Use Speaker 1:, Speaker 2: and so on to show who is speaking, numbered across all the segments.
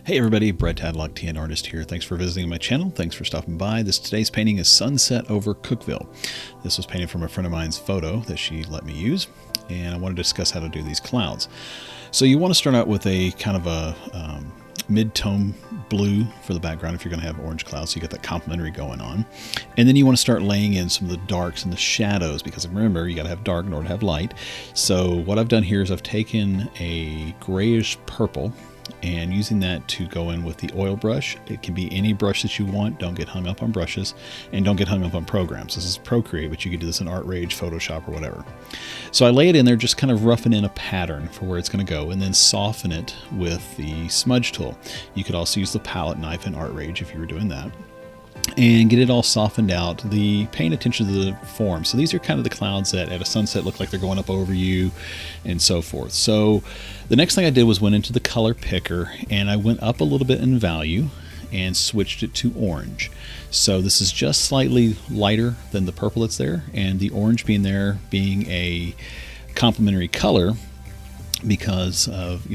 Speaker 1: Hey everybody, Brett Tadlock, TN Artist here. Thanks for visiting my channel. Thanks for stopping by. Today's painting is Sunset Over Cookeville. This was painted from a friend of mine's photo that she let me use, and I want to discuss how to do these clouds. So you want to start out with a kind of a mid-tone blue for the background if you're going to have orange clouds, so you get that complementary going on. And then you want to start laying in some of the darks and the shadows, because remember, you got to have dark in order to have light. So what I've done here is I've taken a grayish purple and using that to go in with the oil brush. It can be any brush that you want. Don't get hung up on brushes, and don't get hung up on programs. This is Procreate, but you can do this in ArtRage, Photoshop, or whatever. So I lay it in there, just kind of roughing in a pattern for where it's going to go, and then soften it with the smudge tool. You could also use the palette knife in ArtRage if you were doing that, and get it all softened out. Paying attention to the form. So these are kind of the clouds that at a sunset look like they're going up over you and so forth. So the next thing I did was went into the color picker, and I went up a little bit in value and switched it to orange. So this is just slightly lighter than the purple that's there, and the orange being a complementary color because of,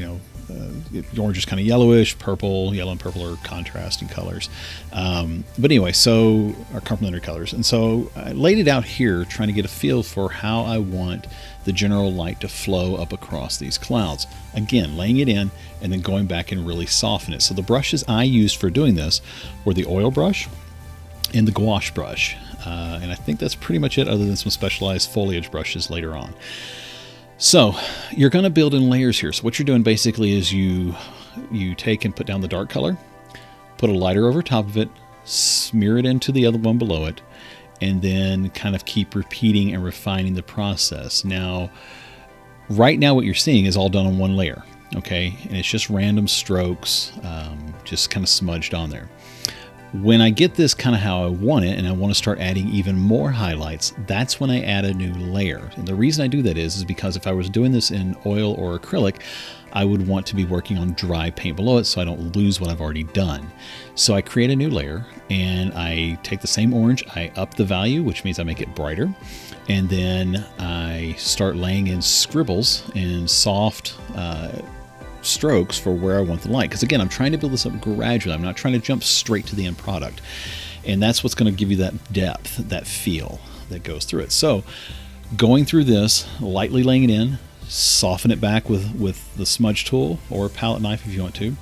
Speaker 1: orange is kind of yellowish, yellow and purple are contrasting colors. But anyway, so are complementary colors. And so I laid it out here trying to get a feel for how I want the general light to flow up across these clouds. Again, laying it in and then going back and really soften it. So the brushes I used for doing this were the oil brush and the gouache brush. And I think that's pretty much it, other than some specialized foliage brushes later on. So you're going to build in layers here. So what you're doing basically is you take and put down the dark color, put a lighter over top of it, smear it into the other one below it, and then kind of keep repeating and refining the process. Now, right now what you're seeing is all done on one layer, okay? And it's just random strokes, just kind of smudged on there. When I get this kind of how I want it, and I want to start adding even more highlights, that's when I add a new layer. And the reason I do that is because if I was doing this in oil or acrylic, I would want to be working on dry paint below it so I don't lose what I've already done. So I create a new layer, and I take the same orange, I up the value, which means I make it brighter, and then I start laying in scribbles and soft strokes for where I want the light. Because again, I'm trying to build this up gradually. I'm not trying to jump straight to the end product. And that's what's going to give you that depth, that feel that goes through it. So going through this, lightly laying it in, soften it back with the smudge tool or palette knife if you want to.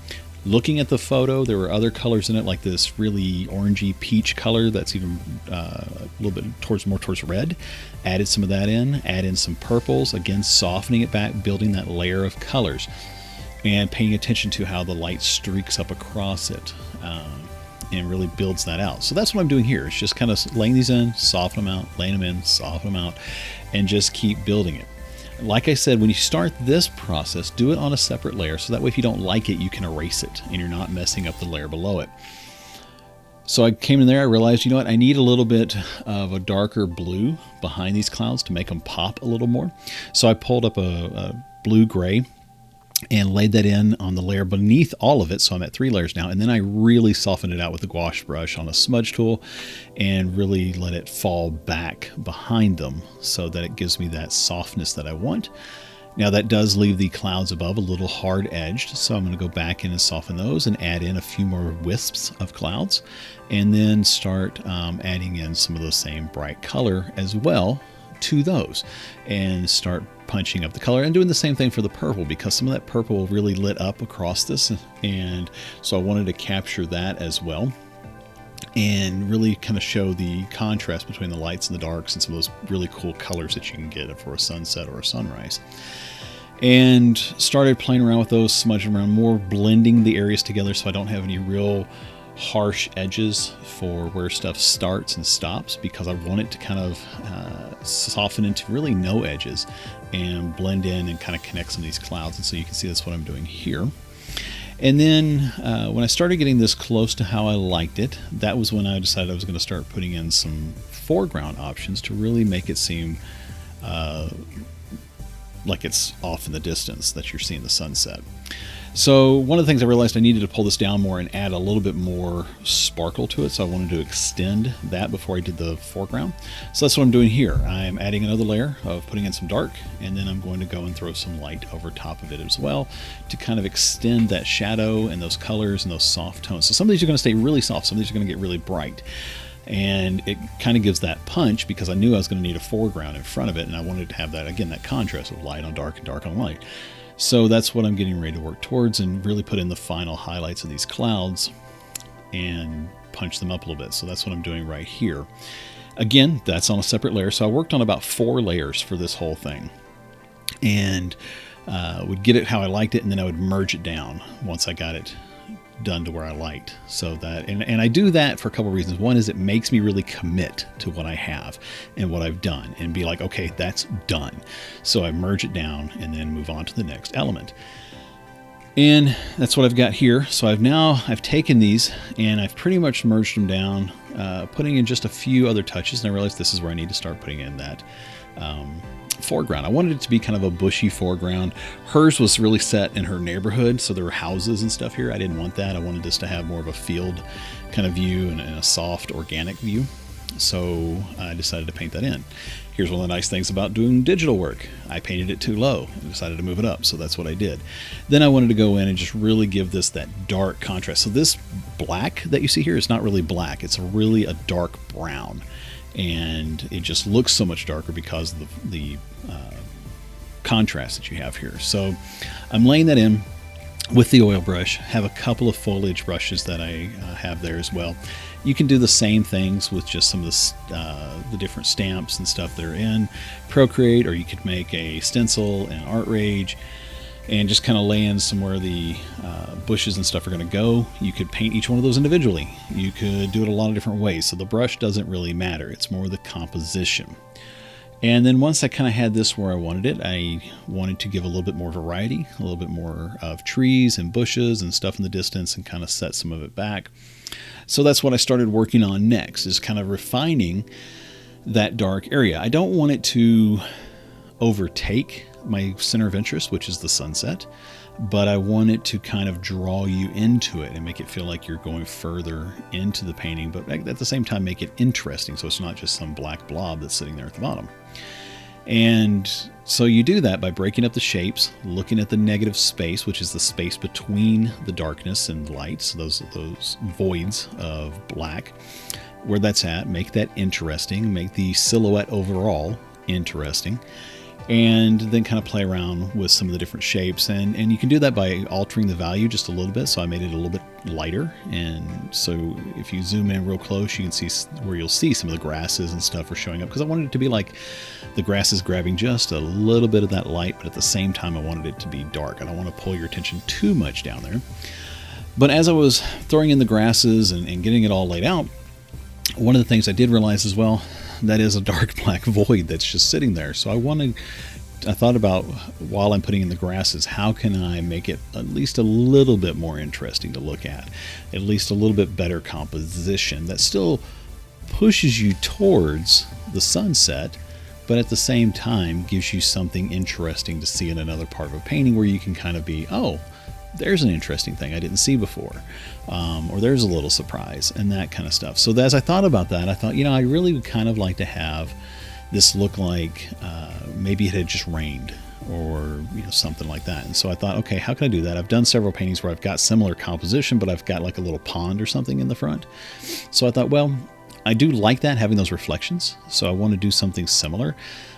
Speaker 1: Looking at the photo, there were other colors in it, like this really orangey peach color that's even a little bit more towards red. Added some of that in, add in some purples, again softening it back, building that layer of colors, and paying attention to how the light streaks up across it and really builds that out. So that's what I'm doing here. It's just kind of laying these in, soften them out, laying them in, soften them out, and just keep building it. Like I said, when you start this process, do it on a separate layer, so that way if you don't like it, you can erase it and you're not messing up the layer below it. So I came in there, I realized, you know what, I need a little bit of a darker blue behind these clouds to make them pop a little more. So I pulled up a blue-gray and laid that in on the layer beneath all of it. So I'm at 3 layers now. And then I really softened it out with a gouache brush on a smudge tool and really let it fall back behind them so that it gives me that softness that I want. Now that does leave the clouds above a little hard edged. So I'm going to go back in and soften those and add in a few more wisps of clouds, and then start adding in some of those same bright color as well to those, and start punching up the color and doing the same thing for the purple, because some of that purple really lit up across this, and so I wanted to capture that as well and really kind of show the contrast between the lights and the darks and some of those really cool colors that you can get for a sunset or a sunrise. And started playing around with those, smudging around more, blending the areas together so I don't have any real harsh edges for where stuff starts and stops, because I want it to kind of soften into really no edges and blend in and kind of connect some of these clouds. And so you can see that's what I'm doing here. And then when I started getting this close to how I liked it, that was when I decided I was going to start putting in some foreground options to really make it seem like it's off in the distance that you're seeing the sunset. So one of the things I realized I needed to pull this down more and add a little bit more sparkle to it. So I wanted to extend that before I did the foreground. So that's what I'm doing here. I'm adding another layer of putting in some dark, and then I'm going to go and throw some light over top of it as well to kind of extend that shadow and those colors and those soft tones. So some of these are going to stay really soft, some of these are going to get really bright. And it kind of gives that punch because I knew I was going to need a foreground in front of it, and I wanted to have that, again, that contrast of light on dark and dark on light. So that's what I'm getting ready to work towards, and really put in the final highlights of these clouds and punch them up a little bit. So that's what I'm doing right here. Again, that's on a separate layer. So I worked on about 4 layers for this whole thing, and would get it how I liked it, and then I would merge it down once I got it done to where I liked. So that, and I do that for a couple of reasons. One is it makes me really commit to what I have and what I've done and be like, okay, that's done. So I merge it down and then move on to the next element. And that's what I've got here. So I've taken these and I've pretty much merged them down, putting in just a few other touches. And I realized this is where I need to start putting in that foreground. I wanted it to be kind of a bushy foreground. Hers was really set in her neighborhood, so there were houses and stuff here. I didn't want that. I wanted this to have more of a field kind of view and a soft organic view. So I decided to paint that in. Here's one of the nice things about doing digital work. I painted it too low and decided to move it up, so that's what I did. Then I wanted to go in and just really give this that dark contrast. So this black that you see here is not really black. It's really a dark brown. And it just looks so much darker because of the contrast that you have here. So I'm laying that in with the oil brush. Have a couple of foliage brushes that I have there as well. You can do the same things with just some of the different stamps and stuff that are in Procreate, or you could make a stencil in Art Rage and just kind of lay in somewhere the bushes and stuff are going to go. You could paint each one of those individually. You could do it a lot of different ways. So the brush doesn't really matter. It's more the composition. And then once I kind of had this where I wanted it, I wanted to give a little bit more variety, a little bit more of trees and bushes and stuff in the distance and kind of set some of it back. So that's what I started working on next, is kind of refining that dark area. I don't want it to overtake my center of interest, which is the sunset, but I want it to kind of draw you into it and make it feel like you're going further into the painting, but at the same time make it interesting, so it's not just some black blob that's sitting there at the bottom. And so you do that by breaking up the shapes, looking at the negative space, which is the space between the darkness and light, so those voids of black, where that's at. Make that interesting, make the silhouette overall interesting, and then kind of play around with some of the different shapes. And you can do that by altering the value just a little bit. So I made it a little bit lighter. And so if you zoom in real close, you can see where you'll see some of the grasses and stuff are showing up, because I wanted it to be like the grass is grabbing just a little bit of that light, but at the same time, I wanted it to be dark. I don't want to pull your attention too much down there. But as I was throwing in the grasses and getting it all laid out, one of the things I did realize as well, that is a dark black void that's just sitting there. So I thought about, while I'm putting in the grasses, how can I make it at least a little bit more interesting to look at least a little bit better composition that still pushes you towards the sunset, but at the same time gives you something interesting to see in another part of a painting where you can kind of be, oh, there's an interesting thing I didn't see before, or there's a little surprise, and that kind of stuff. So as I thought about that, I thought, I really would kind of like to have this look like maybe it had just rained, or something like that. And so I thought, okay, how can I do that? I've done several paintings where I've got similar composition, but I've got like a little pond or something in the front. So I thought, well, I do like that, having those reflections. So I want to do something similar,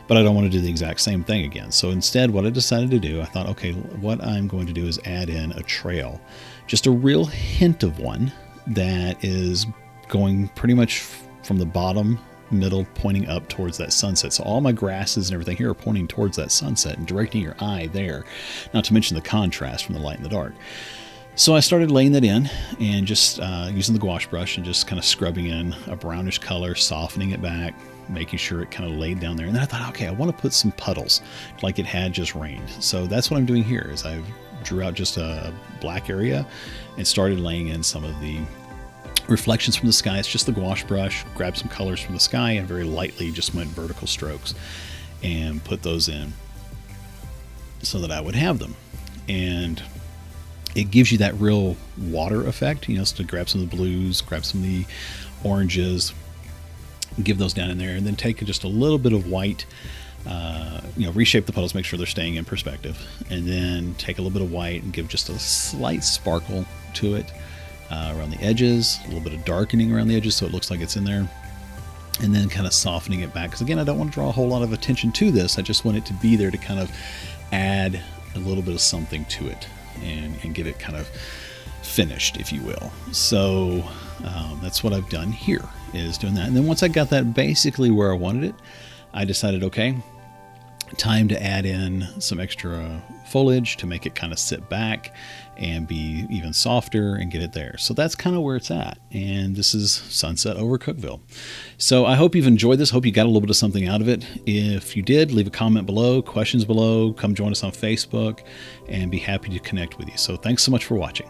Speaker 1: but I don't want to do the exact same thing again. So instead, what I decided to do, I thought, okay, what I'm going to do is add in a trail, just a real hint of one that is going pretty much from the bottom, middle, pointing up towards that sunset. So all my grasses and everything here are pointing towards that sunset and directing your eye there, not to mention the contrast from the light and the dark. So I started laying that in and just using the gouache brush and just kind of scrubbing in a brownish color, softening it back, making sure it kind of laid down there. And then I thought, okay, I want to put some puddles like it had just rained. So that's what I'm doing here, is I drew out just a black area and started laying in some of the reflections from the sky. It's just the gouache brush, grabbed some colors from the sky and very lightly just went vertical strokes and put those in so that I would have them. And it gives you that real water effect, you know, so to grab some of the blues, grab some of the oranges, give those down in there, and then take just a little bit of white, you know, reshape the puddles, make sure they're staying in perspective, and then take a little bit of white and give just a slight sparkle to it around the edges, a little bit of darkening around the edges so it looks like it's in there, and then kind of softening it back, because again, I don't want to draw a whole lot of attention to this. I just want it to be there to kind of add a little bit of something to it and get it kind of finished, if you will. So that's what I've done here, is doing that. And then once I got that basically where I wanted it, I decided, okay, time to add in some extra foliage to make it kind of sit back and be even softer and get it there. So that's kind of where it's at. And this is Sunset over Cookeville. So I hope you've enjoyed this. Hope you got a little bit of something out of it. If you did, leave a comment below, questions below, come join us on Facebook, and be happy to connect with you. So thanks so much for watching.